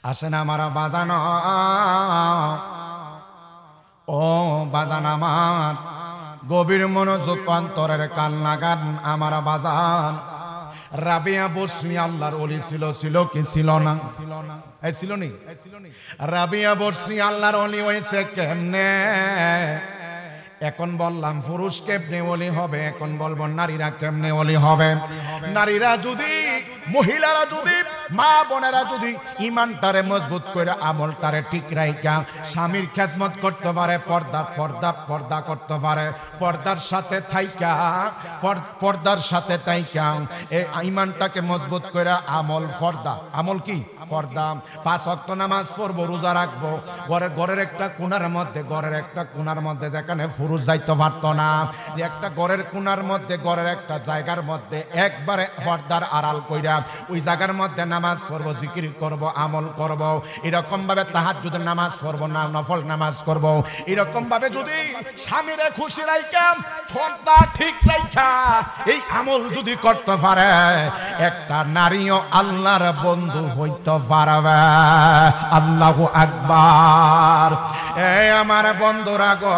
আসেন আমার বাজানো, ও বাজান আমার গভীর মনোযোগ অন্তরের কান লাগান আমার বাজান। রাবিয়া বসরি আল্লাহর ওলি ছিল, ছিল কি ছিল না? এই ছিল নি? রাবিয়া বসরি আল্লাহর ওলি হয়েছে কেমনে? এখন বললাম পুরুষ কেমনে ওলি হবে, এখন বলবো নারীরা কেমনে ওলি হবে। নারীরা যদি, মহিলারা যদি, মা বোনেরা যদি ইমানটারে মজবুত করে আমলটারে ঠিক রাইখা স্বামীর খেদমত করতে পারে, পর্দা পর্দা পর্দা করতে পারে, পর্দার সাথে থাইকা, পর্দার সাথে থাইকা এই ইমানটাকে মজবুত করে আমল, পর্দা, আমল কি পর্দা, 5 ওয়াক্ত নামাজ পড়বো, রোজা রাখবো, ঘরের একটা কোণার মধ্যে, ঘরের একটা কোণার মধ্যে যেখানে পুরুষ যাইতে পারতো না, একটা ঘরের কোণার মধ্যে, ঘরের একটা জায়গার মধ্যে একবারে পর্দার আড়াল কইরা ওই জায়গার মধ্যে নামাজ পড়বো, জিকির করব, আমল করব, এরকম ভাবে তাহাজ্জুদের নামাজ পড়বো, না নফল নামাজ করব, এরকম ভাবে যদি স্বামীরে খুশি রাইখা পর্দা ঠিক রাইখা এই আমল যদি করতে পারে, একটা নারীও আল্লাহর বন্ধু হইতে পারবে। আল্লাহু আকবার। এই আমার বন্ধুরা গো,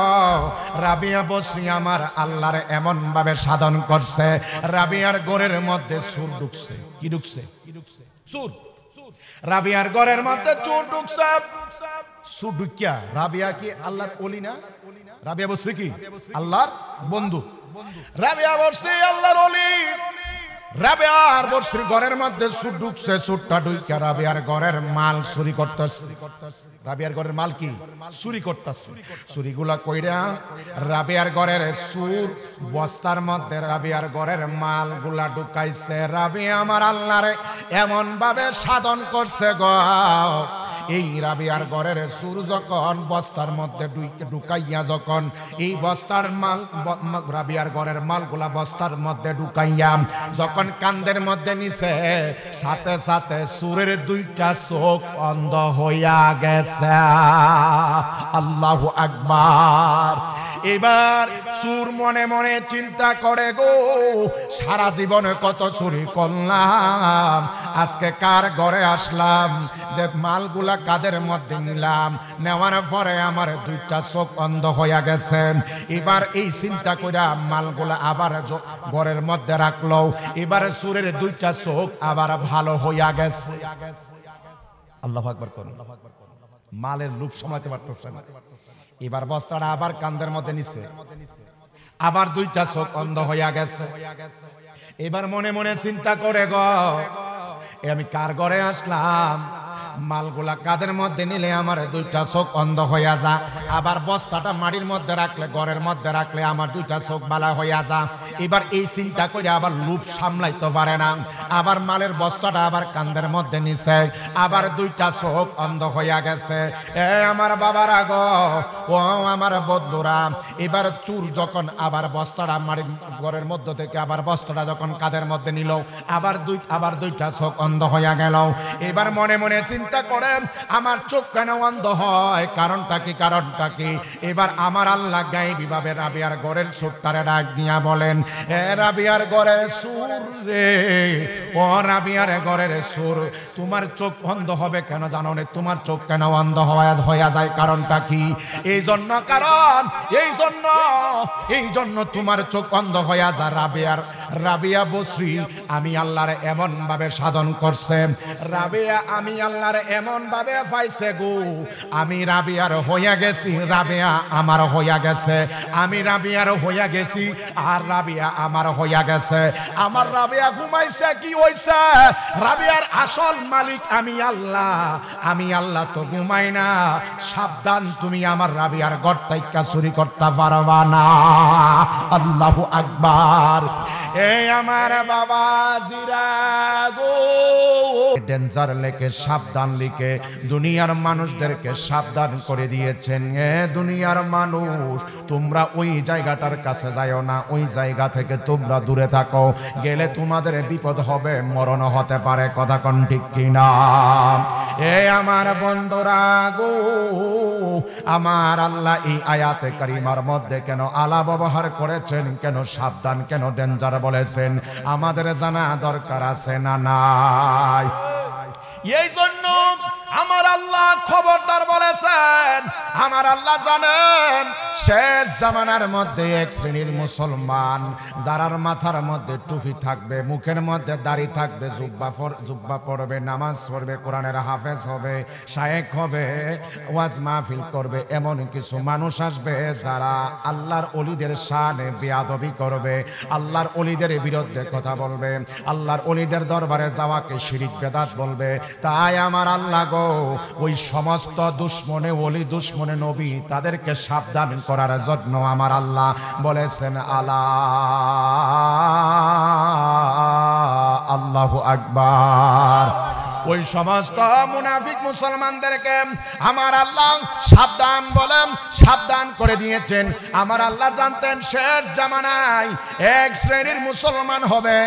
রাবিয়া বসরি আমার আল্লাহর এমন ভাবে সাধন করছে, রাবিয়ার ঘরের মধ্যে সুর ঢুকছে। কি ঢুকছে? সুর। রাবিয়ার ঘরের মধ্যে চোর ঢুকছে। সুর ঢুকিয়া, রাবিয়া কি আল্লাহর ওলি না? রাবিয়া বসরি কি আল্লাহর বন্ধু? রাবিয়া বসরি আল্লাহর ওলি। রাবিয়ার বসরি ঘরের মধ্যে সুর ঢুকছে, সুরটা ঢুকিয়া রাবিয়ার ঘরের মাল চুরি করতেছে। রাবিয়ার ঘরের মাল কি চুরি করতেছে? চুরিগুলা কইরা রাবিয়ার ঘরের সুর বস্তার মধ্যে রাবিয়ার ঘরের মালগুলা ঢুকাইছে। রাবিয়া আমার আল্লাহরে এমন ভাবে সাধন করছে গো, এই রাবিয়ার ঘরের সুর যখন বস্তার মধ্যে ঢুকাইয়া, যখন এই বস্তার মাল, রাবিয়ার ঘরের মালগুলা বস্তার মধ্যে ঢুকাইয়া যখন কান্দের মধ্যে নিছে, সাথে সাথে সুরের 2টা চোখ অন্ধ হইয়া গেছে। আল্লাহু আকবার। এবার সুর মনে মনে চিন্তা করে গো, সারা জীবনে কত চুরি করলাম, আজকে কার ঘরে আসলাম যে মালগুলা কাদের মধ্যে নিলাম, নেওয়ার পরে আমার 2টা চোখ অন্ধ হইয়া গেছে। এবার এই চিন্তা কইরা মালগুলা আবার ঘরের মধ্যে রাখলো, এবারে সুরের 2টা চোখ আবার ভালো হইয়া গেছে। আল্লাহু আকবার করুন। মালের লোভ সামলাতে পারতেছে না, এবার বস্তাটা আবার কান্দের মধ্যে নিছে, আবার 2টা চোখ অন্ধ হইয়া গেছে। এবার মনে মনে চিন্তা করে গো, আমি কার ঘরে আসলাম, মালগুলা কাদের মধ্যে নিলে আমার 2টা চোখ অন্ধ হইয়া যা, আবার বস্তাটা মাটির মধ্যে রাখলে, ঘরের মধ্যে রাখলে আমার 2টা চোখ বালা হইয়া যা। এবার এই চিন্তা করে আবার লোভ সামলাইতে পারে না, আবার মালের বস্তাটা আবার কান্দের মধ্যে নিছে, আবার 2টা চোখ অন্ধ হইয়া গেছে। এ আমার বাবারা গো, ও আমার বন্ধুরা, এবার চুর যখন আবার বস্তাটা মাটির ঘরের মধ্য থেকে আবার বস্তাটা যখন কাদের মধ্যে নিল, আবার 2টা চোখ অন্ধ হইয়া গেল। এবার মনে মনে চিন্তা করে, আমার চোখ কেন অন্ধ হয়, কারণটা কি, কারণটা কি? এবার আমার আল্লাহ গায়েবী ভাবে রাবিয়ার ঘরের সুরটারে ডাক দিয়া বলেন, এ রাবিয়ার ঘরের সুর রে, ও রাবিয়ার ঘরের সুর, তোমার চোখ অন্ধ হবে কেন জানো না? তোমার চোখ কেন অন্ধ হইয়া যায়, কারণটা কি? এই জন্য, কারণ এই জন্য তোমার চোখ অন্ধ হইয়া যায়। রাবিয়া বসরি আমি আল্লাহর এমন ভাবে সাধন করছে, রাবিয়া আমি আল্লাহর এমন ভাবে পাইছে গো, আমি রাবিয়ার হইয়া গেছি, রাবিয়া আমার হইয়া গেছে, আমি রাবিয়ার হইয়া গেছি, আর রাবিয়া আমার হইয়া গেছে। আমার রাবিয়া ঘুমাইছে, কি হইছে? রাবিয়ার আসল মালিক আমি আল্লাহ, আমি আল্লাহ তো ঘুমাই না। সাবধান, তুমি আমার রাবিয়ার ঘর থেকে চুরি করতে পারবা না। আল্লাহু আকবার। এই আমার বাবা জিরা গো, ডেঞ্জার লেখে, সাবধান লিখে দুনিয়ার মানুষদেরকে সাবধান করে দিয়েছেন। এ দুনিয়ার মানুষ, তোমরা ওই জায়গাটার কাছে যাও না, ওই জায়গা থেকে তোমরা দূরে থাকো, গেলে তোমাদের বিপদ হবে, মরণ হতে পারে। কথা কোন ঠিক কিনা? এ আমার বন্ধুরা গো, আমার আল্লাহ এই আয়াতে কারিমার মধ্যে কেন আলা ব্যবহার করেছেন, কেন সাবধান, কেন ডেঞ্জার বলেছেন, আমাদের জানা দরকার আছে না নাই? এই জন্য আমার আল্লাহ খবরদার বলেছেন, আমার আল্লাহ জানেন শেষ জামানার মধ্যে এক শ্রেণীর মুসলমান যারার মাথার মধ্যে টুপি থাকবে, মুখের মধ্যে দাড়ি থাকবে, জুব্বা পড়বে, নামাজ পড়বে, কোরআনের হাফেজ হবে, শায়েখ হবে, ওয়াজ মাহফিল করবে, এমন কিছু মানুষ আসবে যারা আল্লাহর ওলিদের শানে বেয়াদবি করবে, আল্লাহর ওলিদের বিরুদ্ধে কথা বলবে, আল্লাহর ওলিদের দরবারে যাওয়াকে শিরিক বেদাত বলবে। তাই আমার আল্লাহ গো ওই সমস্ত দুশ্মনে ওলি, দুশ্মনে নবী, তাদেরকে সাবধান করার জন্য আমার আল্লাহ বলেছেন আলা আল্লাহু আকবার। ওই সমস্ত মুনাফিক মুসলমানদেরকে আমার আল্লাহ সাবধান বলেন, সাবধান করে দিয়েছেন। আমার আল্লাহ জানতেন শেষ জামানায় এক শ্রেণীর মুসলমান হবে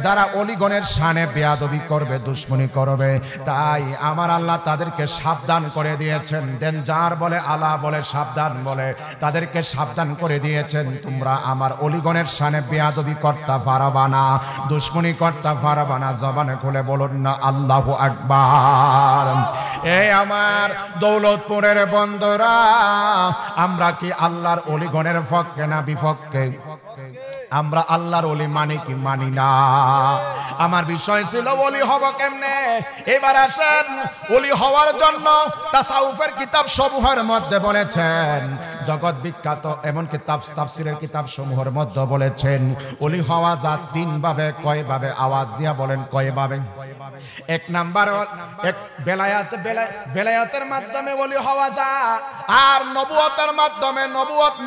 যারা অলিগণের শানে বেয়াদবি করবে, দুশ্মনী করবে। তাই আমার আল্লাহ তাদেরকে সাবধান করে দিয়েছেন। ডেঞ্জার বলে, আলা বলে, সাবধান বলে, তাদেরকে সাবধান করে দিয়েছেন। তোমরা আমার অলিগণের শানে বেয়াদবি করতে পারবা না, দুশ্মনী করতে পারবা না। জবানে খুলে বলুন না আল্লাহু আকবার। এই আমার দৌলতপুরের বন্ধুরা, আমরা কি আল্লাহর ওলিগণের পক্ষে না বিপক্ষে? আমরা আল্লাহর ওলি মানি কি মানি না? আমার বিষয় ছিল ওলি হব কেমনে। এবার আসেন, ওলি হওয়ার জন্য তাসাউফের কিতাব সমূহের মধ্যে বলেছেন, জগৎ বিখ্যাত এমনকি তাফসীরের কিতাব সমূহের মধ্যে বলেছেন ওলি হওয়া যায় তিন ভাবে। কয় ভাবে? আওয়াজ দিয়া বলেন কয় ভাবে? এক নাম্বার এক বেলায়াতের মাধ্যমে ওলি হওয়া যায়, আর নবুয়তের মাধ্যমে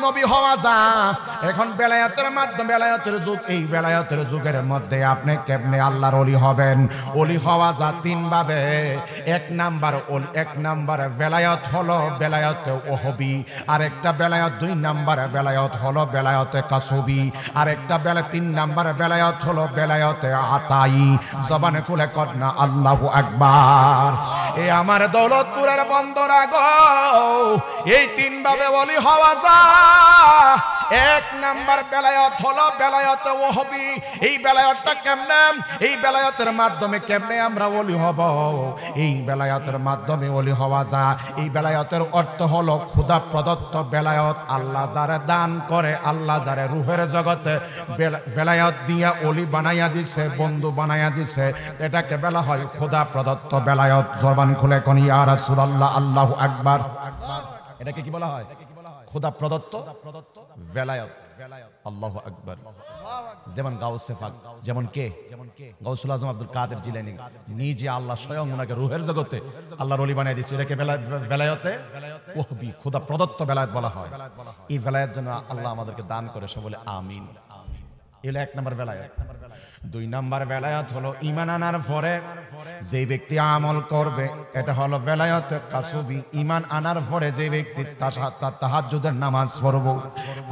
নবী হওয়া যায়। এখন বেলায়াতের মাধ্যমে, বেলায়াতের যুগ, এই বেলায়াতের যুগের মধ্যে আপনি কেমনে আল্লাহর ওলি হবেন? ওলি হওয়া যায় তিন ভাবে। এক নাম্বার বেলায়াত হলো বেলায়াতে ওহবি, আর একটা বেলায়াত, দুই নাম্বার বেলায়াত হলো বেলায়াতে কাসবি, আর একটা তিন নাম্বার বেলায়াত হলো বেলায়াতে আতাই। জবানে খুলে কর না আল্লাহু আকবার। এ আমার দৌলতপুরের বন্দরা গো, এই তিন ভাবে ওলি হওয়া যায়। এক নাম্বার বেলায়াত হলো বেলায়াতে ওহবি। এই বেলায়াতটা কেমনে? এই বেলায়াতের মাধ্যমে কেমনে আমরা ওলি হব? এই বেলায়াতের মাধ্যমে ওলি হওয়া যায়। এই বেলায়াতের অর্থ হলো খোদা প্রদত্ত বেলায়াত। আল্লাহ যারে দান করে, আল্লাহ যারে রূহের জগতে বেলায়াত দিয়া ওলি বানাইয়া দিছে, বন্ধু বানাইয়া দিছে, এটাকে বলা হয় খোদা প্রদত্ত বেলায়াত। জবান খুলে কোন ইয়া রাসূলুল্লাহ, আল্লাহু আকবার। এটাকে কি বলা হয়? খোদা প্রদত্ত বেলায়াত। আল্লাহু আকবার। যেমন গাউসে পাক, যেমন কে? গাউসুল আজম আব্দুল কাদের জিলানী নিজে আল্লাহ স্বয়ং ওনাকে রূহের জগতে আল্লাহর ওলি বানিয়ে দিয়েছে। এটাকে বেলায়াতে ওহবি, খোদা প্রদত্ত বেলায়াত বলা হয়। এই বেলায়াত যেন আল্লাহ আমাদেরকে দান করে, সে বলে আমিন। এলো এক নম্বর বেলায়াত। দুই নম্বর বেলায়াত হলো ঈমান আনার পরে যে ব্যক্তি আমল করবে, এটা হলো বেলায়াতে কাসবি। ঈমান আনার পরে যে ব্যক্তি তাহাজ্জুদের নামাজ পড়ব,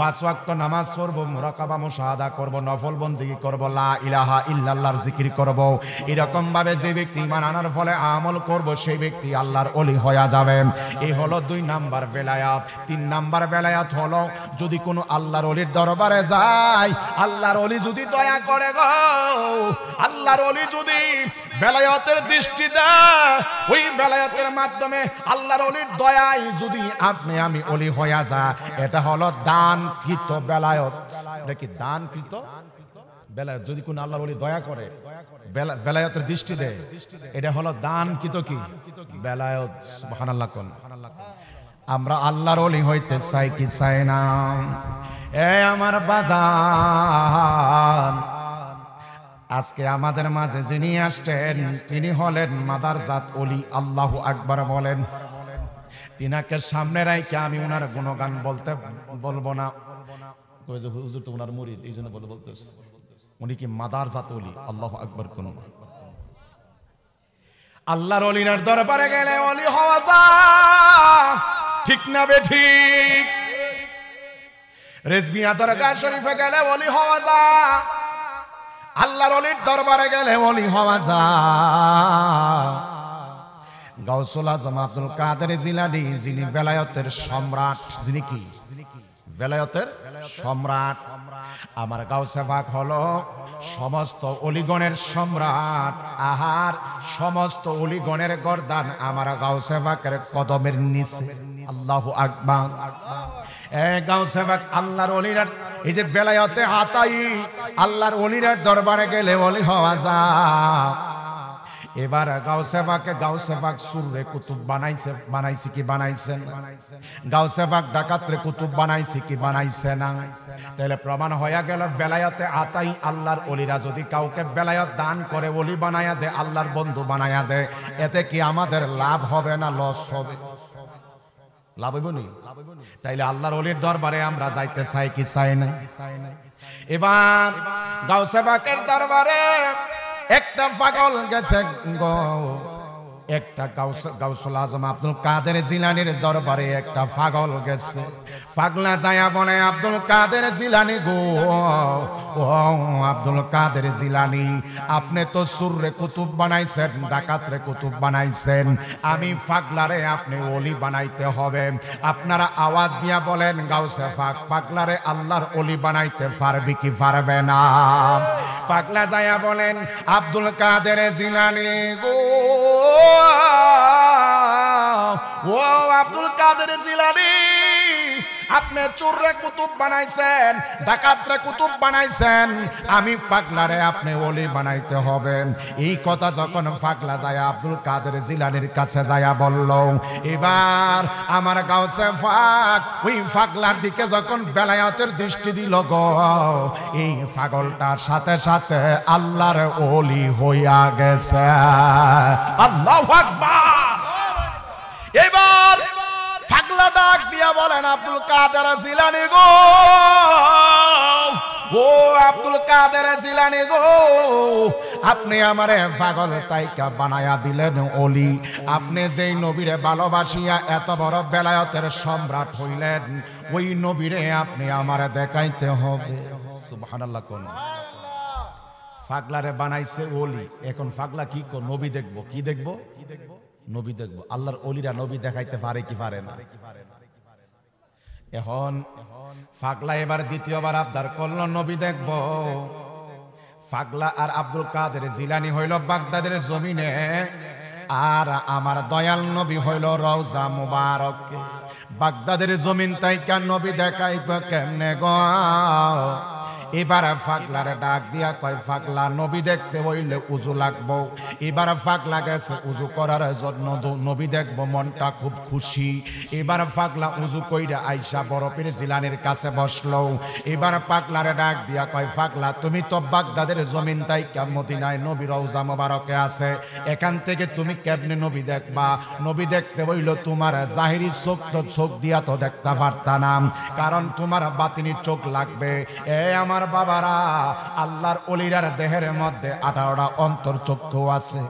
5 ওয়াক্ত নামাজ পড়ব, মুরাকাবা মুশাহাদা করব, নফল বন্দেগী করব, লা ইলাহা ইল্লাল্লাহর জিকির করব, এরকম ভাবে যে ব্যক্তি ঈমান আনার ফলে আমল করব, সেই ব্যক্তি আল্লাহর ওলি হয়ে যাবে। এই হলো 2 নাম্বার বেলায়াত। 3 নাম্বার বেলায়াত হলো যদি কোনো আল্লাহর ওলির দরবারে যায়, আল্লাহর ওলি যদি দয়া করে গো, আল্লাহর ওলি যদি বেলায়াতের দৃষ্টি দেয়, ওই বেলায়াতের মাধ্যমে আল্লাহর ওলির দয়ায় যদি আপনি আমি ওলি হয়ে যায়, এটা হলো দানকৃত বেলায়াত। এটা কি দানকৃত বেলায়াত? যদি কোন আল্লাহর ওলি দয়া করে, বেলায়াতের দৃষ্টি দেয়, এটা হলো দানকৃত কি বেলায়াত। সুবহানাল্লাহ কোন। আমরা আল্লাহর ওলি হইতে চাই কি চাই না? এ আমার বাজান, আজকে আমাদের মাঝে যিনি আসছেন তিনি হলেন মাদারজাত ওলি। আল্লাহু আকবার বলেন। তিনাকে সামনে রাখে আমি ওনার গুণগান বলবো না। হুজুর তো ওনার মুরিদ, এই জন্য বলতেছে উনি কি মাদারজাত ওলি। আল্লাহু আকবার কোন। আল্লাহর ওলির দরবারে গেলে ওলি হওয়া যায়, ঠিক না বেঠিক? রেজবিয়া দরগা শরীফে গেলে ওলি হওয়া যায়, আল্লাহর ওলির দরবারে গেলে ওলি হওয়া যায়। গাউসুল আজম আব্দুল কাদের জিলানী, যিনি বেলায়েতের সম্রাট, যিনি কি বেলায়েতের সম্রাট, আমার গাউসে পাক হলো সমস্ত অলিগণের সম্রাট, আহার সমস্ত অলিগণের গর্দান আমার গাউসে পাকের কদমের নিচে। আল্লাহু আকবার। গাউসে পাক আল্লাহর ওলিরা, এই যে বেলায়েতে আতাই, আল্লাহর ওলিরা দরবারে গেলে ওলি হওয়া যায়। এবার গাউসে পাক সুরে কুতুব বানাইছে কি বানাইছেন? গাউসে পাক ডাকাতরে কুতুব বানাইছে কি বানাইছে না? তাহলে প্রমাণ হয়ে গেল বেলায়েতে আতাই আল্লাহর ওলিরা যদি কাউকে বেলায়েত দান করে, ওলি বানায়া দে, আল্লাহর বন্ধু বানায়া দে, এতে কি আমাদের লাভ হবে না লস হবে? লাভ হইব নি? তাইলে আল্লাহর ওলির দরবারে আমরা যাইতে চাই কি চাই না? এবার গাউসে পাকের দরবারে একটা পাগল গেছে গো, একটা গাউসুল আজম আব্দুল কাদের জিলানির দরবারে একটা পাগল গেছে। পাগলা যায়া বলে, আব্দুল কাদের জিলানি গো, ও আব্দুল কাদের জিলানি, আপনি তো সুররে কুতুব বানাইছেন, ডাকাতরে কুতুব বানাইছেন, আমি পাগলারে আপনি ওলি বানাইতে হবে। আপনারা আওয়াজ দিয়া বলেন গাউসে পাক পাগলারে আল্লাহর ওলি বানাইতে পারবে কি পারবে না? পাগলা যায়া বলেন, আব্দুল কাদের জিলানি গো, ও আব্দুল কাদের জিলানি, আপনি চোররে কুতুব বানাইছেন, ডাকাতরে কুতুব বানাইছেন, আমি পাগলারে আপনি ওলি বানাইতে হবে। এই কথা যখন পাগলা যায় আব্দুল কাদের জিলানির কাছে যায়া বলল, এবার আমার গাউসে পাক ওই পাগলার দিকে যখন বেলায়েতের দৃষ্টি দিল গো, এই পাগলটার সাথে সাথে আল্লাহর ওলি হইয়া গেছে। আল্লাহু আকবার। এবার পাগলা ডাক দিয়া বলেন, আব্দুল কাদের জিলানি গো, ও আব্দুল কাদের জিলানি গো, আপনি আমারে পাগল তাইকা বানায়া দিলেন ওলি। আপনি যেই নবীরে ভালোবাসিয়া এত বড় বেলায়েতের সম্রাট হইলেন, ওই নবীরে আপনি আমারে দেখাইতে হবে। সুবহানাল্লাহ। কোন পাগলারে বানাইছে ওলি, এখন পাগলা কি কো? নবী দেখবো। কি দেখবো? নবী দেখবো। আল্লাহর ওলিরা নবী দেখাইতে পারে কি পারে না? এখন পাগলা এবার দ্বিতীয়বার আবদার করলো নবী দেখবো। পাগলা আর আব্দুল কাদের জিলানি হইল বাগদাদের জমিনে, আর আমার দয়াল নবী হইল রওজা মুবারক। বাগদাদের জমিন তাইকা নবী দেখাইব কেমনে গো? এবার পাগলারে ডাক দিয়া কয়, পাগলা নবী দেখতে হইলে উজু লাগবো। এবার পাগলা গেছে উজু করার জন্য, নবী দেখবো, মনটা খুব খুশি। এবার পাগলা উজু কইরা আইসা বরফের জিলানির কাছে বসলো। এবার পাগলারে ডাক দিয়া কয়, পাগলা তুমি তো বাগদাদের জমিন তাইকা মদিনায় নবী রওজা মোবারকে আছে, এখান থেকে তুমি কেমনে নবী দেখবা? নবী দেখতে হইল তোমার জাহিরি চোখ তো চোখ দিয়া তো দেখতে পারতা না, কারণ তোমার বাতিনি চোখ লাগবে। আমার বাবারা, আল্লাহর ওলিরার দেহের মধ্যে 18টা অন্তর চক্ষু আছে।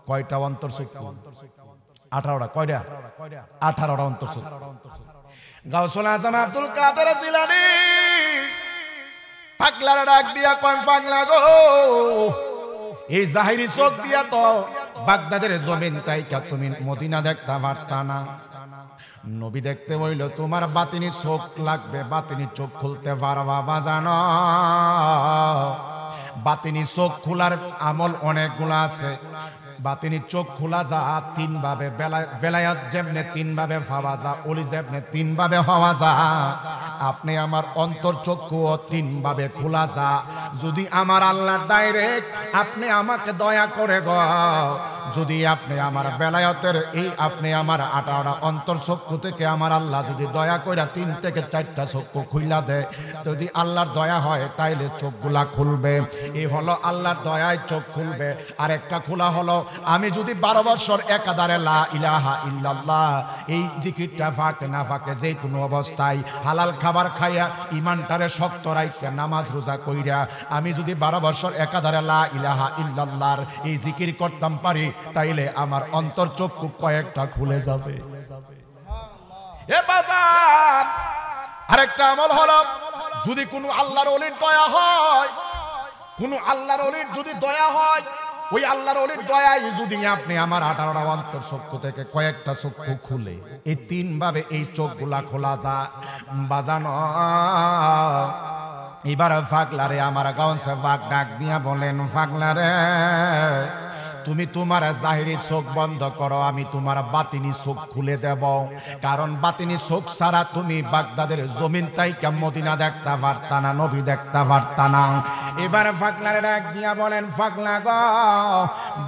কয়টা অন্তর চক্ষু? 18টা। কয়টা? 18টা অন্তর চক্ষু। গাউসুল আজম আব্দুল কাদের জিলানি পাগলার ডাক দিয়া কয়, পাগলা গো, এই জাহিরি চোখ দিয়া তো বাগদাদের জমিন তাইকা তুমি মদিনা দেখতে পারতা না, নবী দেখতে হইল তোমার বাতিনি চোখ লাগবে, বাতিনি চোখ খুলতে পারবা বাজানো। বাতিনি চোখ খোলার আমল অনেকগুলো আছে। বাতিনি চোখ খোলা যা তিন ভাবে, বেলায়েত যেমনে তিন ভাবে পাওয়া যা, ওলি যেমনে তিন ভাবে হওয়া যা, আপনি আমার অন্তর চক্ষুও তিন ভাবে খোলা যা। যদি আমার আল্লাহ ডাইরেক্ট আপনি আমাকে দয়া করে গো, যদি আপনি আমার বেলায়েতের এই আপনি আমার 18টা অন্তর চক্ষু থেকে আমার আল্লাহ যদি দয়া কইরা 3 থেকে 4টা চক্ষু খুইলা দেয়, যদি আল্লাহর দয়া হয় তাইলে চোখগুলা খুলবে। এই হলো আল্লাহর দয়ায় চোখ খুলবে। আর একটা খোলা হলো, আমি যদি 12 বছর একাধারে লা ইলাহা ইল্লাল্লাহ এই জিকিরটা ফাঁকে না ফাঁকে যে কোনো অবস্থায় হালাল খাবার খাইয়া ইমানটারে শক্ত রাইখা নামাজ রোজা কইরা আমি যদি 12 বছর একাধারে লা ইলাহা ইল্লাল্লাহর এই জিকির করতাম পারি, তাইলে আমার অন্তর চক্ষু কয়েকটা খুলে যাবে। এ বাজার আরেকটা আমল হলো, যদি কোনো আল্লাহর ওলির দয়া হয়, কোনো আল্লাহর ওলির যদি দয়া হয়, ওই আল্লাহর ওলির দয়ায় যদি আপনি আমার 18টা অন্তর চক্ষু থেকে কয়েকটা চক্ষু খুলে, এই 3 ভাবে এই চোখগুলা খোলা যায় বাজানো। এবার পাগলারে আমার গাউসে পাক ডাক দিয়া বলেন, পাগলারে তুমি তোমার জাহিরি চোখ বন্ধ করো, আমি তোমার বাতিনি চোখ খুলে দেব। কারণ বাতিনি চোখ ছাড়া তুমি বাগদাদের জমিন তাইকা মদিনা দেখতে পারতা না, নবী দেখতে পারতা না। এবার পাগলারে ডাক দিয়া বলেন, পাগলা গো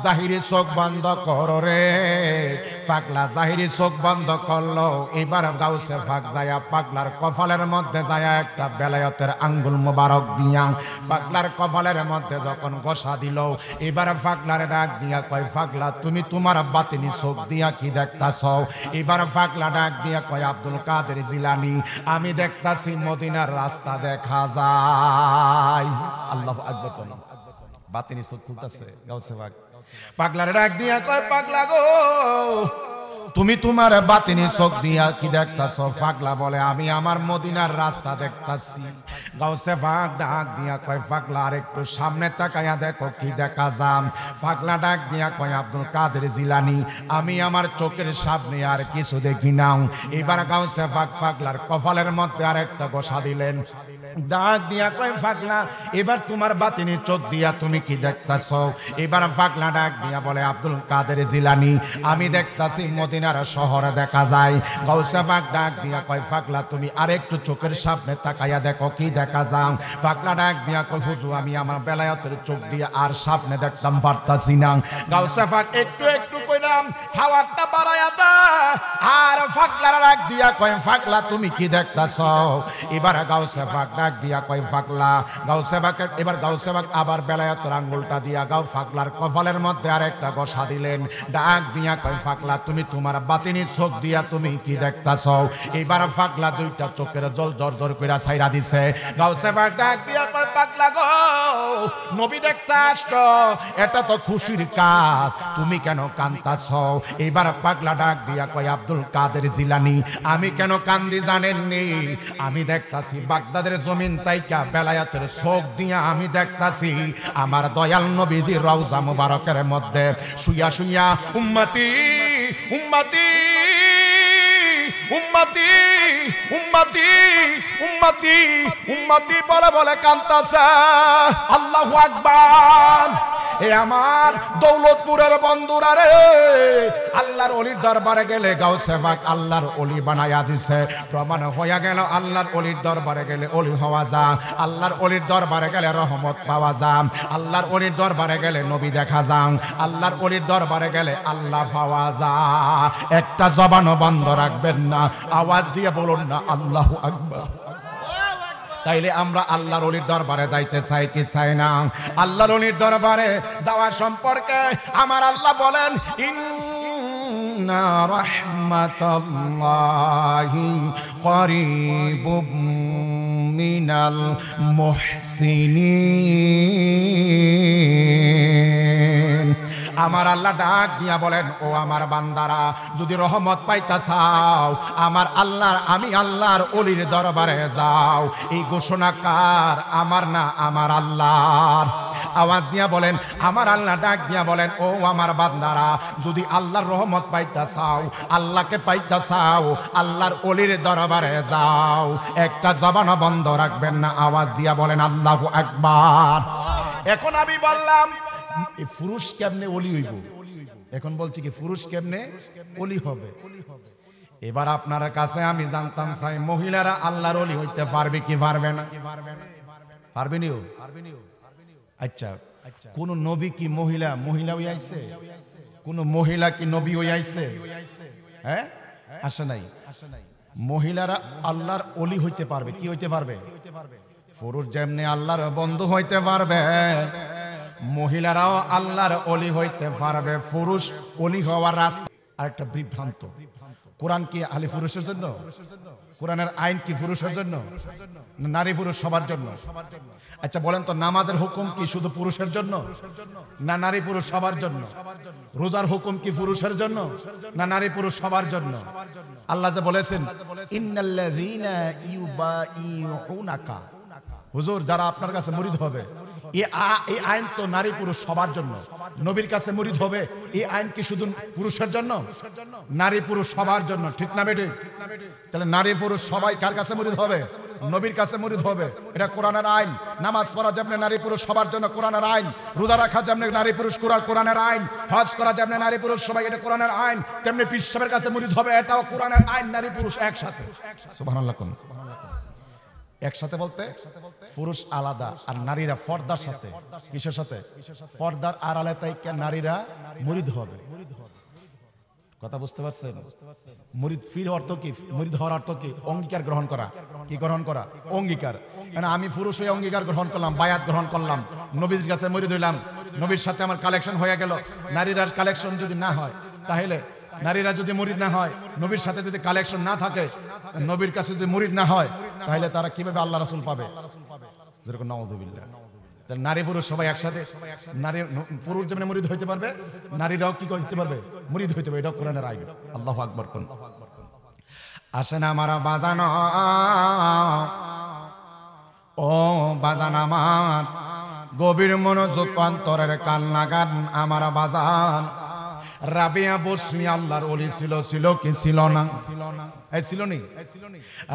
জাহিরি চোখ বন্ধ করো রে। পাগলা জাহিরি চোখ বন্ধ করলো। এবার গাউসে পাক যায়া পাগলার কপালের মধ্যে যায়া একটা বেলায়েতের আঙ্গুল মোবারক দিয়া পাগলার কপালের মধ্যে যখন ঘষা দিল, এবার পাগলারে ডাক দিয়া কয়, পাগলা তুমি তোমার বাতিনি চোখ দিয়া কি দেখতাছ? এবার পাগলা ডাক দিয়া কয়, আব্দুল কাদের জিলানী আমি দেখতাছি মদিনার রাস্তা দেখা যায়। আল্লাহু আকবার কয়, বাতিনি চোখ খুলতাছে গাউসে পাক। পাগলারে ডাক দিয়া কয়, পাগলা গো তুমি তোমার বাতিনি চোখ দিয়া কি দেখতাছ? পাগলা বলে, আমি আমার মদিনার রাস্তা দেখতাছি। গাউসে পাক ডাক দিয়া কয়, পাগলা আর একটু সামনে তাকায়া দেখো কি দেখা যাম। পাগলা ডাক দিয়া কয়, আব্দুল কাদের জিলানী আমি আমার চোখের সামনে আর কিছু দেখি না। এবার গাউসে পাক পাগলার কপালের মধ্যে আর একটা ঘষা দিলেন। ডাক দিয়া কয়, পাগলা এবার তোমার বাতিনি চোখ দিয়া তুমি কি দেখতাছ? এবার পাগলা ডাক দিয়া বলে, আব্দুল কাদের জিলানী আমি দেখতাছি মদিনার শহরে দেখা যায়। গাউসে পাক ডাক দিয়া কয়, পাগলা তুমি আরেকটু চোখের সামনে তাকাইয়া দেখো কি দেখা যায়। পাগলা ডাক দিয়া কয়, হুজুর আমি আমার বেলায়েতের চোখ দিয়ে আর সামনে দেখতাম পারতাছি না। গাউসে পাক একটু একটু কইলাম ফাওয়ারটা বাড়ায়া দা। আর পাগলার ডাক দিয়া কয়, পাগলা তুমি কি দেখতাছ? এবার গাউসে পাক ডাক দিয়া কয়, পাগলা গাউসে পাক এবার গাউসে পাক আবার বেলায়েতের আঙ্গুলটা দিয়া পাগলার কপালের মধ্যে আরেকটা ঘষা দিলেন। ডাক দিয়া কয়, পাগলা তুমি তোমার বাতিনি চোখ দিয়া তুমি কি দেখতাছ? এবার পাগলা দুইটা চোখের জল জর জর কইরা ছাইরা দিছে। গাউসে পাক ডাক দিয়া কয়, পাগলা গো নবী দেখতে আসছো, এটা তো খুশির কাজ, তুমি কেন কান্দাছ? এবার পাগলা ডাক দিয়া কয়, আব্দুল কাদের জিলানী আমি কেন কান্দি জানেননি? আমি দেখতাছি বাগদাদের জমিন তাইকা বেলায়েতের চোখ দিয়া আমি দেখতাছি আমার দয়াল নবীজির রওজা মুবারকের মধ্যে শুইয়া শুইয়া উম্মতি উম্মতি উম্মতি উম্মতি উম্মতি উম্মতি বলে বলে কান্তাছে। আল্লাহু আকবার। এ আমার দৌলতপুরের বন্ধুরা রে, আল্লাহর ওলির দরবারে গেলে গাউসে পাক আল্লাহর ওলি বানায়া দিছে। প্রমাণ হইয়া গেল আল্লাহর ওলির দরবারে গেলে ওলি হওয়া যায়, আল্লাহর ওলির দরবারে গেলে রহমত পাওয়া যায়, আল্লাহর ওলির দরবারে গেলে নবী দেখা যায়, আল্লাহর ওলির দরবারে গেলে আল্লাহ পাওয়া যায়। একটা জবানও বন্ধ রাখবেন না, আওয়াজ দিয়ে বলুন না আল্লাহু আকবার। তাইলে আমরা আল্লাহর ওলির দরবারে যাইতে চাই কি চাই না? আল্লাহর ওলির দরবারে যাওয়া সম্পর্কে আমার আল্লাহ বলেন, ইন্না রাহমাতাল্লাহি করিবুম মিনাল মুহসিনিন। আমার আল্লাহ ডাক দিয়া বলেন, ও আমার বান্দারা যদি রহমত পাইতা চাও আমার আল্লাহর আমি আল্লাহর ওলির দরবারে যাও। এই ঘোষণা কার? আমার না, আমার আল্লাহর। আওয়াজ দিয়া বলেন, আমার আল্লাহ ডাক দিয়া বলেন, ও আমার বান্দারা যদি আল্লাহর রহমত পাইতা চাও, আল্লাহকে পাইতা চাও, আল্লাহর ওলির দরবারে যাও। একটা জবান বন্ধ রাখবেন না, আওয়াজ দিয়া বলেন আল্লাহু আকবার। এখন আমি বললাম পুরুষ কেমনে ওলি হইব, এখন বলছি কি পুরুষ কেমনে ওলি হবে। এবার আপনার কাছে আমি জানতাম চাই মহিলারা আল্লাহর ওলি হইতে পারবে কি পারবে না? পারবে নিও? আচ্ছা, কোন নবী কি মহিলা মহিলা হই আইছে? কোন মহিলা কি নবী হই আইছে? হ্যাঁ, আসে নাই। মহিলারা আল্লাহর ওলি হইতে পারবে, কি হইতে পারবে? পুরুষ যেমনি আল্লাহর বন্ধু হইতে পারবে, মহিলারাও আল্লাহর ওলি হইতে পারবে। পুরুষ ওলি হওয়ার রাস্তা আরেকটা বিভ্রান্ত। কোরআন কি আলি পুরুষের জন্য? কোরআনের আইন কি পুরুষের জন্য? নারী পুরুষ সবার জন্য? আচ্ছা বলেন তো, নামাজের হুকুম কি শুধু পুরুষের জন্য না নারী পুরুষ সবার জন্য? রোজার হুকুম কি পুরুষের জন্য না নারী পুরুষ সবার জন্য? আল্লাহ যে বলেছেন, ইন্নাল্লাযীনা ইউবাইউনাকা, হুজুর যারা আপনার কাছে মুরিদ হবে এই আইন তো নারী পুরুষ সবার জন্য। নবীর কাছে মুরিদ হবে এই আইন কি শুধু পুরুষের জন্য? নারী পুরুষ সবার জন্য, ঠিক না বেটি? তাহলে নারী পুরুষ সবাই কার কাছে মুরিদ হবে? নবীর কাছে মুরিদ হবে। এটা কোরআনের আইন। নামাজ পড়া যেমন নারী পুরুষ সবার জন্য কোরআনের আইন, রোজা রাখা যেমন নারী পুরুষ কোরআনের আইন, হজ করা যেমন নারী পুরুষ সবাই এটা কোরআনের আইন, তেমনি পীর সাহেবের কাছে মুরিদ হবে, এটাও কোরআনের আইন, নারী পুরুষ একসাথে। সুবহানাল্লাহ। একসাথে বলতে পুরুষ আলাদা আর নারীরা পর্দার সাথে। কিসের সাথে? পর্দার আড়ালে তাইকা নারীরা মুরিদ হবে। কথা বুঝতে পারছেন? মুরিদ ফির অর্থ কি? মুরিদ হওয়ার অর্থ কি? অঙ্গীকার গ্রহণ করা। কি গ্রহণ করা? অঙ্গীকার। মানে আমি পুরুষ হয়ে অঙ্গীকার গ্রহণ করলাম, বায়াত গ্রহণ করলাম, নবীর কাছে মুরিদ হইলাম, নবীর সাথে আমার কালেকশন হয়ে গেল। নারীরা কালেকশন যদি না হয়, তাহলে নারীরা যদি মুরিদ না হয়, নবীর সাথে যদি কালেকশন না থাকে, নবীর কাছে যদি মুরিদ না হয়, তাহলে তারা কিভাবে আল্লাহ রাসূল পাবে? যেরকম নাউযুবিল্লাহ। তাহলে নারী পুরুষ সবাই একসাথে। নারী পুরুষ যেমন মুরিদ হইতে পারবে, নারীরাও কি করতে পারবে? মুরিদ হইতে পারবে। এটা কোরআনের আইন। আল্লাহু আকবার। কোন আসেন আমার বাজানো, ও বাজান আমার, গভীর মনোযোগ অন্তরের কান লাগান আমার বাজান। রাবিয়া বসরি আল্লাহর ওলি ছিল, ছিল কি ছিল না? এই ছিল নি?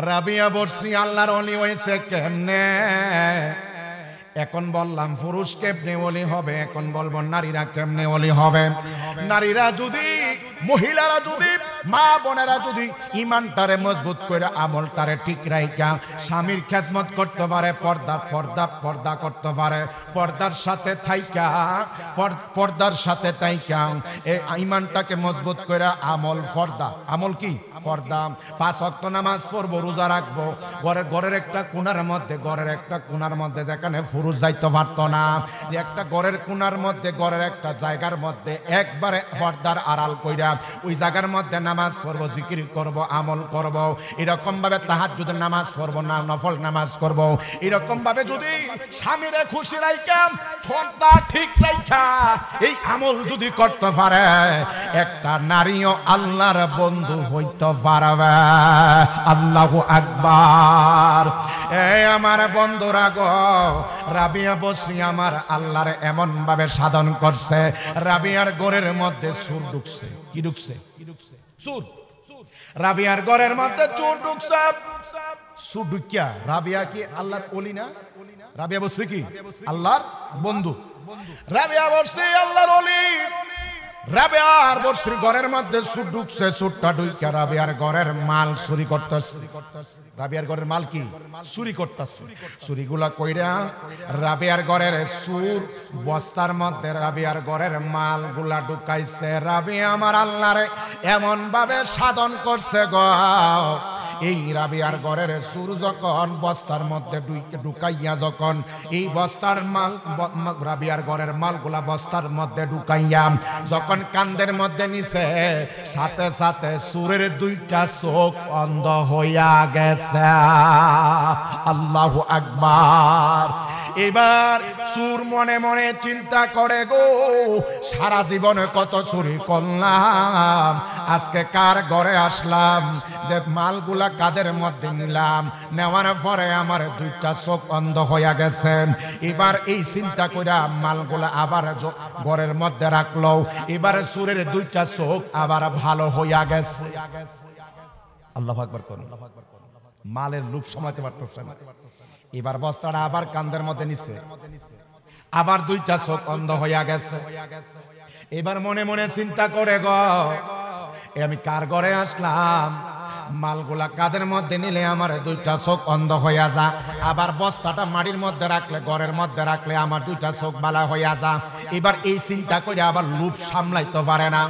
রাবিয়া বসরি আল্লাহর ওলি হইছে কেমনে? এখন বললাম পুরুষ কেমনে ওলি হবে, এখন বলবো নারীরা কেমনে ওলি হবে। নারীরা যদি, মহিলারা যদি, মা বোনেরা যদি ইমানটারে মজবুত করে আমলটারে ঠিক রাইখা স্বামীর খেদমত করতে পারে, পর্দা করতে পারে, পর্দার সাথে থাইকা, পর্দার সাথে থাইকা এই ইমানটাকে মজবুত করে আমল, পর্দা, আমল কি? পর্দা। 5 ওয়াক্ত নামাজ পড়বো, রোজা রাখবো, ঘরের একটা কোণার মধ্যে, ঘরের একটা কোণার মধ্যে যেখানে পুরুষ যাইতে পারতো না, একটা ঘরের কোণার মধ্যে, ঘরের একটা জায়গার মধ্যে একবারে পর্দার আড়াল কইরা ওই জায়গার মধ্যে নামাজ পড়বো, জিকির করব, আমল করব। এরকম ভাবে তাহাজ্জুদের নামাজ পড়বো না, নফল নামাজ করব। এরকম ভাবে যদি স্বামীরে খুশি রাইখা, পর্দা ঠিক রাইখা এই আমল যদি করতে পারে, একটা নারীও আল্লাহর বন্ধু হইতে পারবে। আল্লাহু আকবার। এই আমার বন্ধুরা গো, রাবিয়া বসরি আমার আল্লাহর এমন ভাবে সাধন করছে, রাবিয়ার ঘরের মধ্যে সুর ঢুকছে। কি ঢুকছে? সুর। রাবিয়ার ঘরের মধ্যে চোর ঢুকছে। সুর ঢুকিয়া, রাবিয়া কি আল্লাহর ওলি না? রাবিয়া বসরি কি আল্লাহর বন্ধু? রাবিয়া বসরি আল্লাহর ওলি। রাবিয়ার বসরি ঘরের মধ্যে সুর ঢুকছে। সুরটা ঢুকিয়া রাবিয়ার ঘরের মাল চুরি করতেছে। রাবিয়ার ঘরের মাল কি? চুরি করতেছে। চুরিগুলা কইরা রাবিয়ার ঘরের সুর বস্তার মধ্যে রাবিয়ার ঘরের মালগুলা ঢুকাইছে। রাবিয়া আমার আল্লাহরে এমন ভাবে সাধন করছে গো, এই রাবিয়ার ঘরের সুর যখন বস্তার মধ্যে ঢুকাইয়া, যখন এই বস্তার মাল, রাবিয়ার ঘরের মালগুলা বস্তার মধ্যে ঢুকাইয়া যখন কান্দের মধ্যে নিছে, সাথে সাথে সুরের 2টা চোখ অন্ধ হইয়া গেছে। আল্লাহু আকবার। এবার সুর মনে মনে চিন্তা করে গো, সারা জীবনে কত চুরি করলাম, আজকে কার ঘরে আসলাম যে মালগুলা কাদের মধ্যে নিলাম, নেওয়ার পরে আমার 2টা চোখ অন্ধ হইয়া গেছে। এবার এই চিন্তা কইরা মালগুলা আবার ঘরের মধ্যে রাখলো। এবার সুরের 2টা চোখ আবার ভালো হইয়া গেছে। আল্লাহু আকবার। কোন মালের লোভ সামলাতে পারতেছে না। এবার বস্তাটা আবার কান্দের মধ্যে নিছে, আবার 2টা চোখ অন্ধ হইয়া গেছে। এবার মনে মনে চিন্তা করে গো, আমি কার ঘরে আসলাম, মালগুলা কাদের মধ্যে নিলে আমার 2টা চোখ অন্ধ হইয়া যা, আবার বস্তাটা মাটির মধ্যে রাখলে, ঘরের মধ্যে রাখলে আমার 2টা চোখ বালা হইয়া যা। এবার এই চিন্তা করে আবার লোভ সামলাইতে পারে না,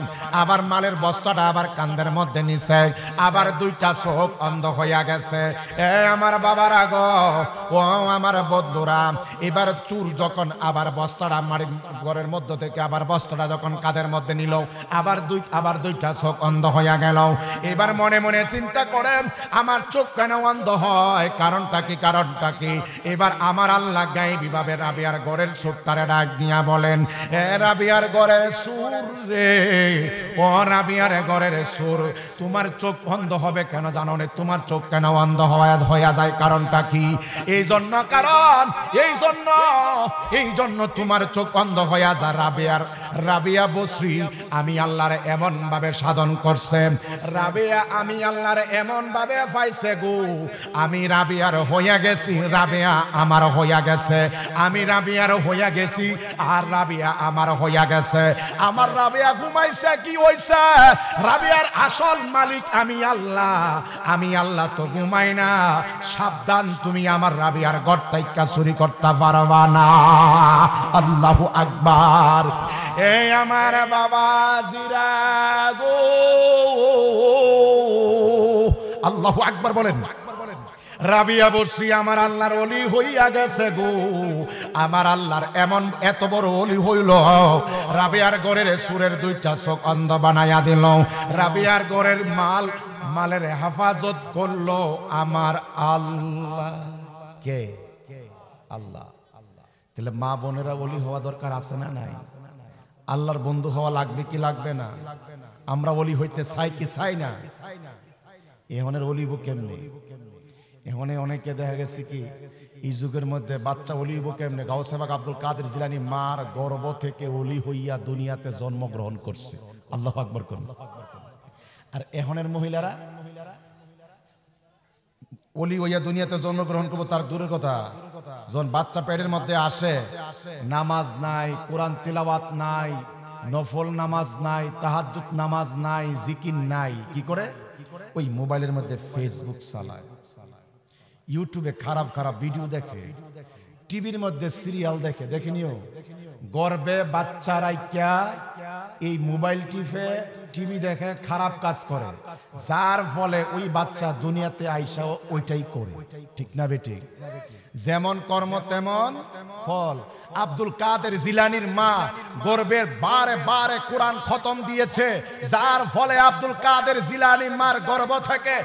আবার মালের বস্তাটা আবার কান্দের মধ্যে নিছে, আবার 2টা চোখ অন্ধ হইয়া গেছে। এ আমার বাবারা গো, ও আমার বন্ধুরা, এবার চোর যখন আবার বস্তাটা মাটির ঘরের মধ্যে থেকে আবার বস্তাটা যখন কাদের মধ্যে নিল, আবার 2টা চোখ অন্ধ হইয়া গেল। এবার মনে মনে চিন্তা করেন, আমার চোখ কেন অন্ধ হয়, কারণটা কি? এবার আমার আল্লাহ গায়েবী ভাবে রাবিয়ার ঘরের চোরটারে ডাক দিয়া বলেন, এ রাবিয়ার ঘরের সুর রে, ও রাবিয়ার ঘরের সুর, তোমার চোখ অন্ধ হবে কেন জানো না? তোমার চোখ কেন অন্ধ হয়ে যায়? কারণটা কি? এই জন্য তোমার চোখ অন্ধ হয়ে যায়। রাবিয়া বসরি আমি আল্লাহর এমন ভাবে সাধন করছে, রাবিয়া আমি আল্লাহর এমন ভাবে পাইছে গো, আমি রাবিয়ার হইয়া গেছি, রাবিয়া আমার হইয়া গেছে, আমি রাবিয়ার হইয়া গেছি, আর রাবিয়া আমার হইয়া গেছে। আমার রাবিয়া ঘুমাইছে, কি হইছে? রাবিয়ার আসল মালিক আমি আল্লাহ, আমি আল্লাহ তো ঘুমাই না। সাবধান, তুমি আমার রাবিয়ার ঘর থেকে চুরি করতে পারবা না। আল্লাহু আকবার। এই আমার বাবা জিরা গো, আল্লাহু আকবার বলেন। রাবিয়া বসরি আমার আল্লাহর ওলি হইয়া গেছে গো, আমার আল্লাহর এমন এত বড় ওলি হইল, রাবিয়ার ঘরের সুরের দুইটা চোখ অন্ধ বানাইয়া দিল, রাবিয়ার ঘরের মালের হেফাজত করলো আমার আল্লাহ। কে? আল্লাহ। তাহলে মা বোনেরা ওলি হওয়া দরকার আছে না নাই? আল্লাহর বন্ধু হওয়া লাগবে কি লাগবে না? আমরা ওলি হইতে চাই কি চাই না? এহনের ওলি কেমনে? এখানে অনেকে দেখা গেছে কি এই যুগের মধ্যে বাচ্চা ওলি হইব কেমনে? গাউসে পাক আব্দুল কাদের জিলানী মার গর্ভ থেকে ওলি হইয়া দুনিয়াতে জন্মগ্রহণ করছে। আল্লাহু আকবার করুন। আর এখনের মহিলারা ওলি হইয়া দুনিয়াতে জন্মগ্রহণ করবো তার দূরের কথা, যখন বাচ্চা পেটের মধ্যে আসে নামাজ নাই, কোরআন তিলাওয়াত নাই, নফল নামাজ নাই, তাহাজ্জুদ নামাজ নাই, জিকির নাই, কি করে? ওই মোবাইলের মধ্যে ফেসবুক চালায়, ইউটিউবে খারাপ খারাপ ভিডিও দেখে, টিভির মধ্যে সিরিয়াল দেখে। দেখেনিও গর্বে বাচ্চা রাইকা এই মোবাইল টিভি দেখে খারাপ কাজ করে, যার ফলে ওই বাচ্চা দুনিয়াতে আইসা ওইটাই করে। ঠিক না বেটি? যেমন কর্ম তেমন ফল। আব্দুল কাদের জিলানীর মা গর্বের বারে বারে কোরআন খতম দিয়েছে, যার ফলে আব্দুল কাদের জিলানী মার গর্ভ থেকে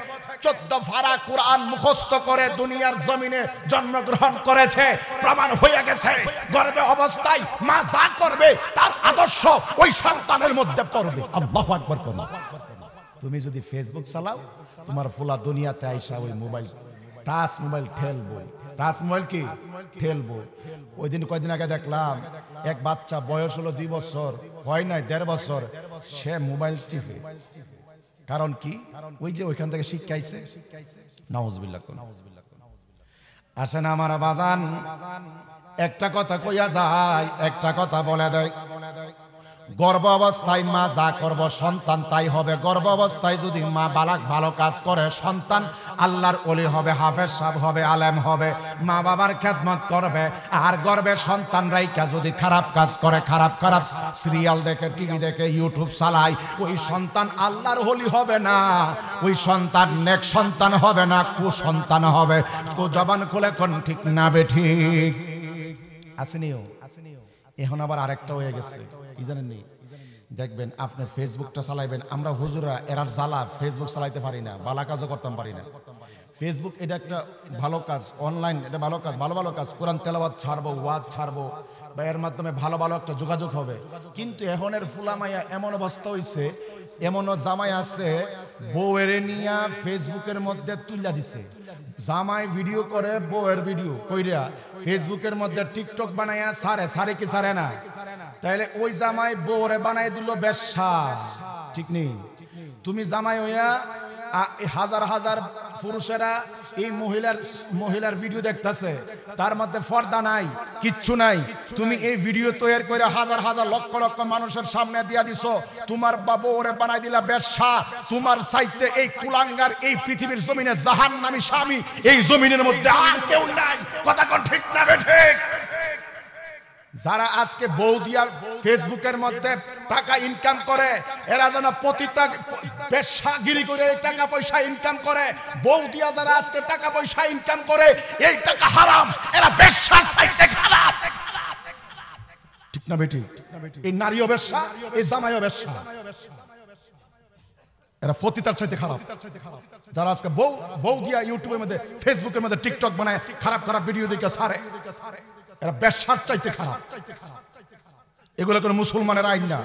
14 ফারা কোরআন মুখস্থ করে দুনিয়ার জমিনে জন্মগ্রহণ করেছে। প্রমাণ হয়ে গেছে গর্ভে অবস্থায় মা যা করবে তার আদর্শ ওই সন্তানের মধ্যে পড়বে। আল্লাহু আকবার করুন। তুমি যদি ফেসবুক চালাও, তোমার ফুলা দুনিয়াতে আইসা ওই মোবাইল টাচ মোবাইল ঠেলবো। টাচ মোবাইল কি ঠেলবো? ওই দিন কয়দিন আগে দেখলাম এক বাচ্চা, বয়স হলো 2 বছর, হয় নাই 1.5 বছর, সে মোবাইল টিপে। কারণ কি? ওই যে ওইখান থেকে শিক্ষাইছে। নাউজুবিল্লাহ। আসেন আমার বাজান, একটা কথা কইয়া যায়, একটা কথা বলে দেয়। গর্ভ অবস্থায় মা যা করব সন্তান তাই হবে। গর্ভ অবস্থায় যদি মা ভালো কাজ করে, সন্তান আল্লাহর ওলি হবে, হাফেজ সাহেব হবে, আলেম হবে, মা বাবার খেদমত করবে। আর গর্ভে সন্তান রাইকা যদি খারাপ কাজ করে, খারাপ সিরিয়াল দেখে, টিভি দেখে, ইউটিউব চালায়, ওই সন্তান আল্লাহর ওলি হবে না, ওই সন্তান নেক সন্তান হবে না, কুসন্তান হবে। জবান খুলে কোন ঠিক না বেঠিক? আসেনিও। এখন আবার আরেকটা হয়ে গেছে, কি জানেন নি? দেখবেন আপনি ফেসবুকটা চালাইবেন, আমরা হুজুরা এরার জ্বালা ফেসবুক চালাইতে পারি না, ভালো কাজও করতাম পারি না। ফেসবুক এটা একটা ভালো কাজ, অনলাইন এটা ভালো কাজ, ভালো কাজ। কোরআন তেলাওয়াত ছাড়বো, ওয়াজ ছাড়বো, বা এর মাধ্যমে ভালো একটা যোগাযোগ হবে। কিন্তু এখনের ফুলামাইয়া এমন অবস্থা হইছে, এমনও জামাই আছে বউয়ের নিয়া ফেসবুকের মধ্যে তুইলা দিছে। জামাই ভিডিও করে, বউয়ের ভিডিও কইরা ফেসবুকের মধ্যে টিকটক বানাইয়া সারে কি সারে না? তাইলে ওই জামাই বউরে বানাই দিল বেশ্যা। ঠিক নেই? তুমি জামাই হইয়া হাজার হাজার পুরুষেরা এই মহিলার ভিডিও দেখতেছে, তার মধ্যে পর্দা নাই, কিচ্ছু নাই। তুমি এই ভিডিও তৈরি করে হাজার হাজার লক্ষ লক্ষ মানুষের সামনে দিয়া দিছো, তোমার বাবু ওরে বানাই দিলা বেশ্যা। তোমার সাইতে এই কুলাঙ্গার এই পৃথিবীর জমিনে জাহান্নামী স্বামী এই জমিনের মধ্যে আর কেউ নাই। কথা কোন ঠিক না বেঠিক? যারা আজকে বউ দিয়া ফেসবুকের মধ্যে টাকা ইনকাম করে, এরা যেন প্রতিটা বেশ্যাগিরি করে টাকা পয়সা ইনকাম করে। বউ দিয়া যারা আজকে টাকা পয়সা ইনকাম করে, এই টাকা হারাম, এরা বেশ্যার চাইতে খারাপ। ঠিক না বেটি? এই নারীও বেশ্যা, এই জামাইও বেশ্যা, এরা প্রতিটার চাইতে খারাপ। যারা আজকে বউ দিয়া ইউটিউবের মধ্যে, ফেসবুকের মধ্যে, টিকটক বানায় খারাপ ভিডিও দেখে ছাড়ে, এরা বেশ্যার চাইতে খারাপ। এগুলো কোনো মুসলমানের আইন না,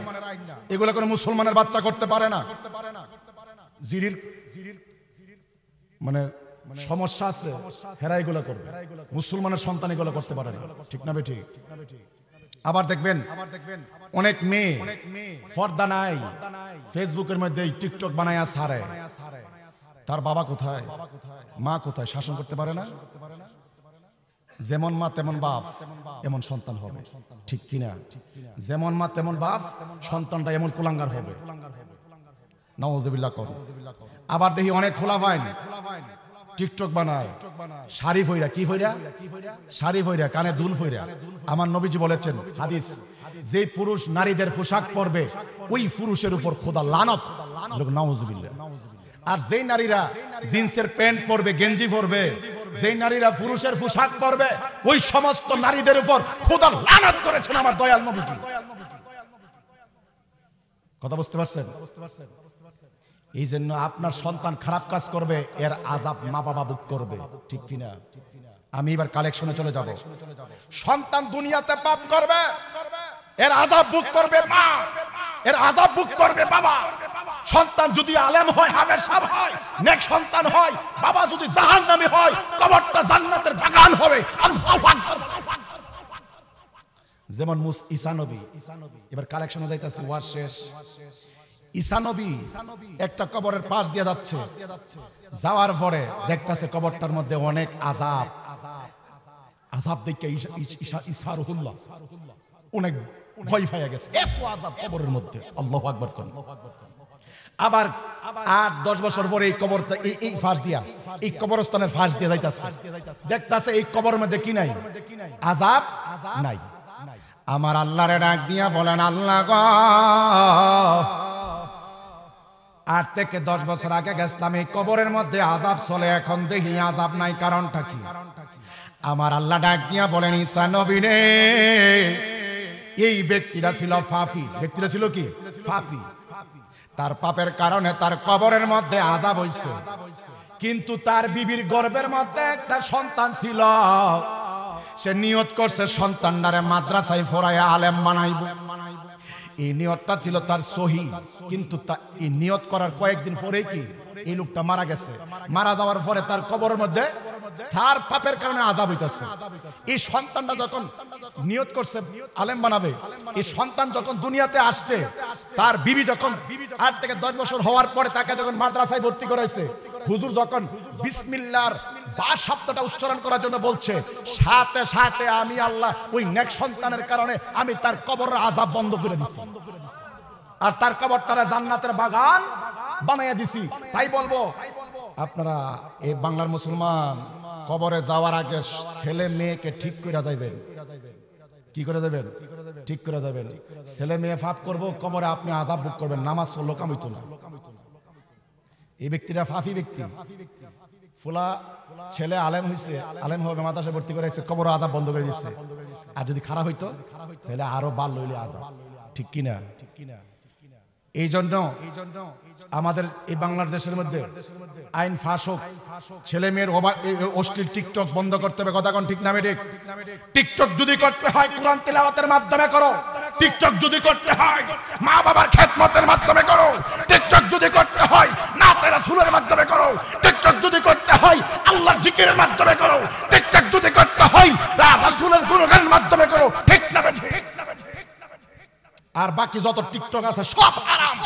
এগুলো কোনো মুসলমানের বাচ্চা করতে পারে না। জিরির মানে সমস্যা আছে, হেরা এগুলো করবে, মুসলমানের সন্তান এগুলো করতে পারে না, ঠিক না বেঠিক? আবার দেখবেন অনেক মেয়ে পর্দা নাই, ফেসবুকের মধ্যে টিকটক বানায় ছাড়ে, তার বাবা কোথায়, মা কোথায়, শাসন করতে পারে না। যেমন মা তেমন বাপ, এমন সন্তান হবে, ঠিক কিনা? যেমন মা তেমন বাপ, সন্তানটা এমন কুলাঙ্গার হবে, নাউযুবিল্লাহ করুন। আবার দেখি অনেক ফুলাফাইন টিকটক বানায় শাড়ি ফইরা, কি ফইরা? শাড়ি ফইরা, কানে দুল ফইরা। আমার নবীজি বলেছেন হাদিস, যে পুরুষ নারীদের পোশাক পরবে ওই পুরুষের উপর খোদা লানত, নাউযুবিল্লাহ। আর যেই নারীরা জিন্সের প্যান্ট পরবে, গেঞ্জি পরবে, যেই নারীরা পুরুষের পোশাক পরবে ওই সমস্ত নারীদের উপর খোদা লানত করেছেন আমার দয়াল নবীজি। কথা বুঝতে পারছেন? এই জন্য আপনার সন্তান খারাপ কাজ করবে, এর আযাব মা বাবা ভোগ করবে, ঠিক কিনা? আমি এবার কালেকশনে চলে যাব। সন্তান দুনিয়াতে পাপ করবে, এর আযাব ভোগ করবে মা, এর আযাব ভোগ করবে বাবা। সন্তান যদি আলেম হয়, হাফেজ সাহেব হয়, নেক সন্তান হয়, বাবা যদি জাহান্নামী হয়, কবরটা জান্নাতের বাগান হবে। আল্লাহু আকবার। যেমন ঈসা নবী, এবার কালেকশনে যাইতাছে, ওয়াজ শেষ। ঈসা নবী একটা কবরের পাশ দিয়ে যাচ্ছে, যাওয়ার পরে দেখতাছে কবরটার মধ্যে অনেক আযাব। আযাব দেখে ঈসা রুহুল্লাহ অনেক ভয় পেয়ে গেছে, এত আযাব কবরের মধ্যে। আল্লাহু আকবার করুন। আবার 8-10 বছর পরে এই কবরটা এই ফাঁস দিয়া, এই কবরস্থানের ফাঁস দিয়ে যাইতাছে, দেখতাছে এই কবরের মধ্যে কি নাই? আযাব নাই। আমার আল্লাহরে ডাক দিয়া বলেন, আল্লাহ গো, 8 থেকে 10 বছর আগে গেছিলাম, এই কবরের মধ্যে আযাব চলে, এখন দেখি আযাব নাই, কারণটা কি? আমার আল্লাহ ডাক দিয়া বলেন, ঈসা নবী রে, এই ব্যক্তিরা ছিল ফাফি। ব্যক্তিরা ছিল কি? ফাফি। তার পাপের কারণে তার কবরের মধ্যে আযাব হইছে, কিন্তু তার বিবির গর্ভের মধ্যে একটা সন্তান ছিল। সে নিয়ত করছে সন্তানটারে মাদ্রাসায় পড়াইয়া আলেম বানাইব। এই নিয়তটা ছিল তার সহি, কিন্তু এই নিয়ত করার কয়েকদিন পরেই কি এই লোকটা মারা গেছে। মারা যাওয়ার পরে তার কবরের মধ্যে তার পাপের কারণে আযাব হইতাছে। এই সন্তানটা যখন নিয়ত করছে আলেম বানাবে, এই সন্তান যখন দুনিয়াতে আসছে, তার বিবি যখন 8 থেকে 10 বছর হওয়ার পরে তাকে যখন মাদ্রাসায় ভর্তি করাইছে, হুজুর যখন বিসমিল্লাহর বা শব্দটা উচ্চারণ করার জন্য বলছে, সাথে সাথে আমি আল্লাহ ওই নেক সন্তানের কারণে আমি তার কবরের আযাব বন্ধ করে দিছি, আর তার কবরটারে জান্নাতের বাগান বানাইয়া দিছি। তাই বলবো, আপনারা এই বাংলার মুসলমান কবরে যাওয়ার আগে ছেলে মেয়েকে ঠিক করে যাইবেন। কি করে দেবেন? ঠিক করে দেবেন। ছেলে মেয়ে ফাপ করবো, কবরে আপনি আযাব ভোগ করবেন, নামাজ পড়লো কামিত না। এই ব্যক্তিরা ফাফি ব্যক্তি। ফুলা ছেলে আলেম হইছে, আলেম হবে, মাদ্রাসায় ভর্তি করাইছে, কবর আযাব বন্ধ করে দিচ্ছে। আর যদি খারাপ হইতো তাহলে আরো বাল লইলে আযাব, ঠিক কিনা? এই জন্য আমাদের এই বাংলাদেশের মধ্যে আইন ফাঁস হোক, ছেলে মেয়ের অশ্লীল টিকটক বন্ধ করতে হবে। কথা কোন ঠিক না বেঠিক? টিকটক যদি করতে হয় কোরআন তিলাওয়াতের মাধ্যমে করো, টিকটক যদি করতে হয় মা বাবার খেদমতের মাধ্যমে করো, টিকটক যদি করতে হয় নাতে রাসূলের মাধ্যমে করো, টিকটক যদি করতে হয় আল্লাহর জিকিরের মাধ্যমে করো, টিকটক যদি করতে হয় রাসূলের গুণগানের মাধ্যমে করো, ঠিক না বেঠিক? আর বাকি যত টিকটক আছে সব হারাম।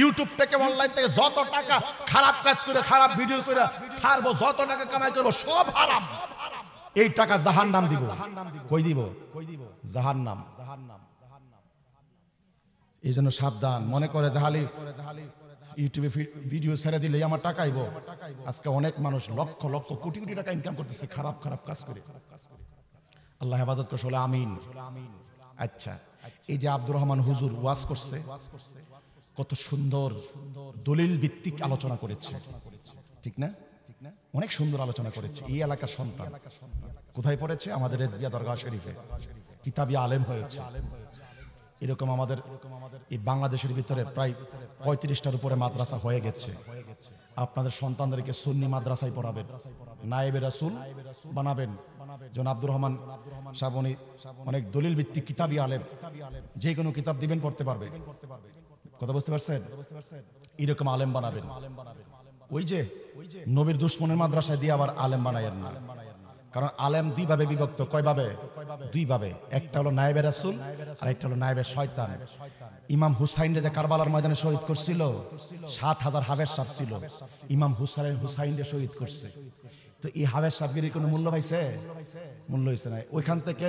ইউটিউব থেকে, অনলাইন থেকে যত টাকা খারাপ কাজ করে, খারাপ ভিডিও করে ছাড়বো, যত টাকা কামাই করবো সব হারাম। এই টাকা জাহান্নাম দিব। কই দিব? জাহান্নাম। এই জন্য সাবধান। মনে করে জাহালি ইউটিউবে ভিডিও ছেড়ে দিলে আমার টাকা আইব। আজকে অনেক মানুষ লক্ষ লক্ষ কোটি কোটি টাকা ইনকাম করতেছে খারাপ খারাপ কাজ করে। আল্লাহ হেফাজত করছে, আমিন। আচ্ছা, এই যে আব্দুর রহমান হুজুর ওয়াজ করছে, কত সুন্দর দলিল ভিত্তিক আলোচনা করেছে, ঠিক না? অনেক সুন্দর আলোচনা করেছে। এই এলাকার সন্তান কোথায় পড়েছে? আমাদের রেজবিয়া দরগাহ শরীফে কিতাবি আলেম হয়েছে। এরকম আমাদের এই বাংলাদেশের ভিতরে প্রায় 35টার উপরে মাদ্রাসা হয়ে গেছে। আপনাদের সন্তানদেরকে সুন্নি মাদ্রাসায় পড়াবেন, নায়েবে রাসূল বানাবেন। যেমন আব্দুর রহমান সাহেব উনি অনেক দলিল ভিত্তিক কিতাবই আলেম, যে কোনো কিতাব দিবেন পড়তে পারবে। কথা বুঝতে পারছেন? এরকম আলেম বানাবেন। ওই যে নবীর দুশ্মনের মাদ্রাসায় দিয়ে আবার আলেম বানায়েন না, কারণ আলেম দুই ভাবে বিভক্ত। কয় ভাবে? দুই ভাবে। একটা হলো নায়েবে রাসূল আর একটা হলো নায়েবে শয়তান। ইমাম হুসাইন যে কারবালার ময়দানে শহীদ করছিল, ৭,০০০ হাফেজ সাহেব ছিল, ইমাম হুসাইন শহীদ করছে। তো এই হাফেজ সাহেবের কোনো মূল্য পাইছে? মূল্য হয়েছে না। ওইখান থেকে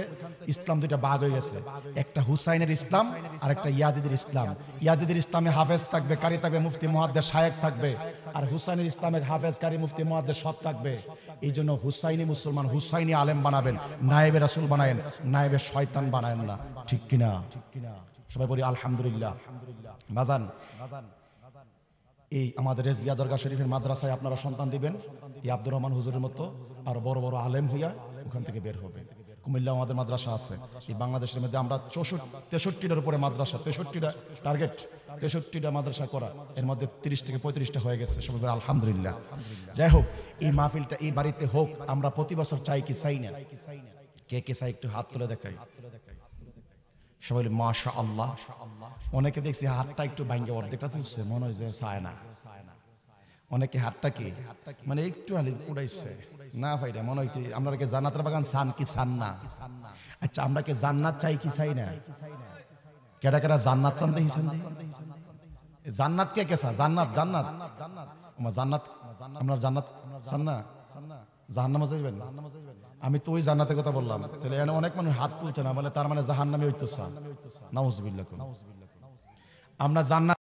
ইসলাম দুইটা ভাগ হয়ে গেছে, একটা হুসাইনের ইসলাম আর একটা ইয়াজিদের ইসলাম। ইয়াজিদের ইসলামে হাফেজ থাকবে, কারি থাকবে, মুফতি মুহাদ্দিস শায়েখ থাকবে, আর হুসাইনের ইসলামে হাফেজ, কারি, মুফতি মুহাদ্দিস সব থাকবে। এই জন্য হুসাইনি মুসলমান, হুসাইনি আলেম বানাবেন, নায়েবে রাসূল বানায়েন, নায়েবে শয়তান বানায়েন না। ঠিক কিনা? সবাই বলি আলহামদুলিল্লাহ। বাজান, এই আমাদের রেজবিয়া দরগা শরীফের মাদ্রাসায় আপনারা সন্তান দিবেন, এই আব্দুর রহমান হুজুরের মতো আর বড় বড় আলেম হইয়া ওখান থেকে বের হবে। কুমিল্লা আমাদের মাদ্রাসা আছে। এই বাংলাদেশের মধ্যে আমরা 63টার উপরে মাদ্রাসা, 63টা টার্গেট, 63টা মাদ্রাসা করা, এর মধ্যে 30 থেকে 35টা হয়ে গেছে। সবাই বলে আলহামদুলিল্লাহ। যাই হোক, এই মাহফিলটা এই বাড়িতে হোক, আমরা প্রতি বছর চাই কি চাই না? কে কে চাই একটু হাত তুলে দেখাই। সবাই মাশাআল্লাহ। অনেকে দেখছি হাতটা একটু ভাঙ্গে অর্ধেকটা তুলছে, মনে হয় যে চায় না। অনেকে হাতটা কি মানে একটু উড়াইছে না ভাইরা, মনে হয় কি আমরা কি জান্নাতের বাগান চান কি চান না? আচ্ছা, আমরা কি জান্নাত চাই কি চাই না? কেডা কেডা জান্নাত চান দেখেছেন? জান্নাত কে কে চান? জান্নাত জান্নাত জান্নাত আপনার জান্নাত চান না? জাহান্নামে যাইবেন? আমি তো ওই জান্নাতের কথা বললাম। তাহলে এখানে অনেক মানুষ হাত তুলছে না, বলে তার মানে জাহান্নামে হইতো চান। নাউজুবিল্লাহ। আমরা জান্নাত